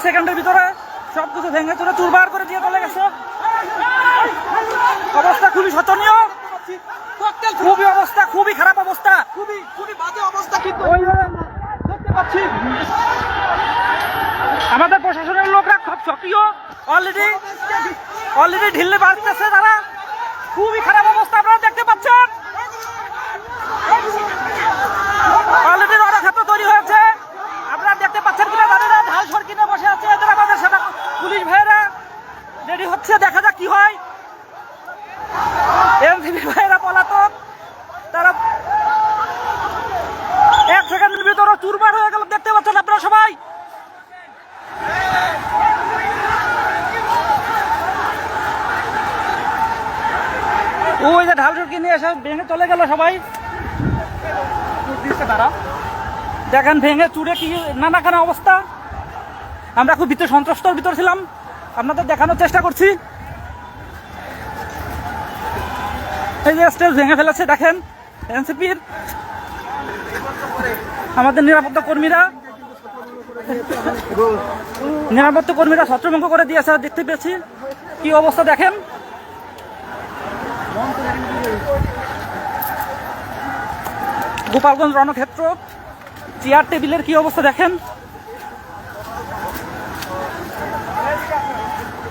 সেকেন্ডের ভিতরে সবকিছু ভেঙে চুরে চুরবার করে দিয়ে চলে গেছে। অবস্থা খুবই শোচনীয়, খুবই অবস্থা, খুবই খারাপ অবস্থা, খুবই বাজে অবস্থা। কিন্তু দেখতে পাচ্ছি আমাদের প্রশাসনের লোকরা খুব সক্রিয়, অলরেডি ঢিলে বাড়তেছে তারা। খুবই খারাপ অবস্থা আপনারা দেখতে পাচ্ছেন। অলরেডি রণক্ষেত্র তৈরি হয়েছে, আপনারা দেখতে পাচ্ছেন কিনা জানি না। ঢাল সর কিনে বসে আছে এদের আমাদের সেটা পুলিশ ভাইয়েরা রেডি হচ্ছে, দেখা যাক কি হয়। এনসিপি ভাইয়েরা পলাতক, তারা 1 সেকেন্ডের ভিতরে চুরমার হয়ে গেল, দেখতে পাচ্ছেন আপনারা সবাই। ওই যে ঢাল সরকি নিয়ে এসে ভেঙে চলে গেল সবাই। তারা দেখেন ভেঙে চুরে কি নানা অবস্থা। আমরা খুব ভিতরে সন্ত্রস্তর ভিতর ছিলাম, আপনাদের দেখানোর চেষ্টা করছি। এই যে স্টেজ ভেঙে ফেলেছে দেখেন এনসিপির আমাদের নিরাপত্তা কর্মীরা ছত্রভঙ্গ করে দিয়েছে, দেখতে পেয়েছি কি অবস্থা দেখেন। গোপালগঞ্জ রণক্ষেত্র চেয়ার টেবিলের কি অবস্থা দেখেন।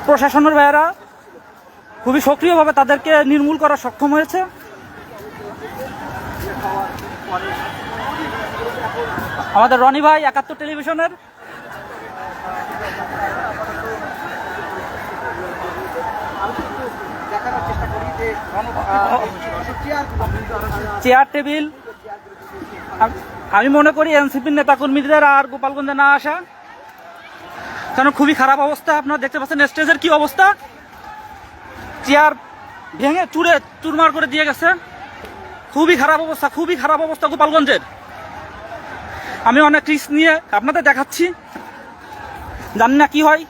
প্রশাসনের ভাইয়েরা খুবই সক্রিয়ভাবে তাদেরকে নির্মূল করা সক্ষম হয়েছে। আমাদের রনি ভাই 71 টেলিভিশনের চেয়ার টেবিল, আমি মনে করি এনসিপির নেতাকর্মীদের আর গোপালগঞ্জে না আসা, কারণ খুবই খারাপ অবস্থা। আপনারা দেখতে পাচ্ছেন স্টেজের কি অবস্থা, চেয়ার ভেঙে চুরে চুরমার করে দিয়ে গেছে। খুবই খারাপ অবস্থা, খুবই খারাপ অবস্থা গোপালগঞ্জের। আমি অনেক রিস্ক নিয়ে আপনাদের দেখাচ্ছি, জানি না কি হয়।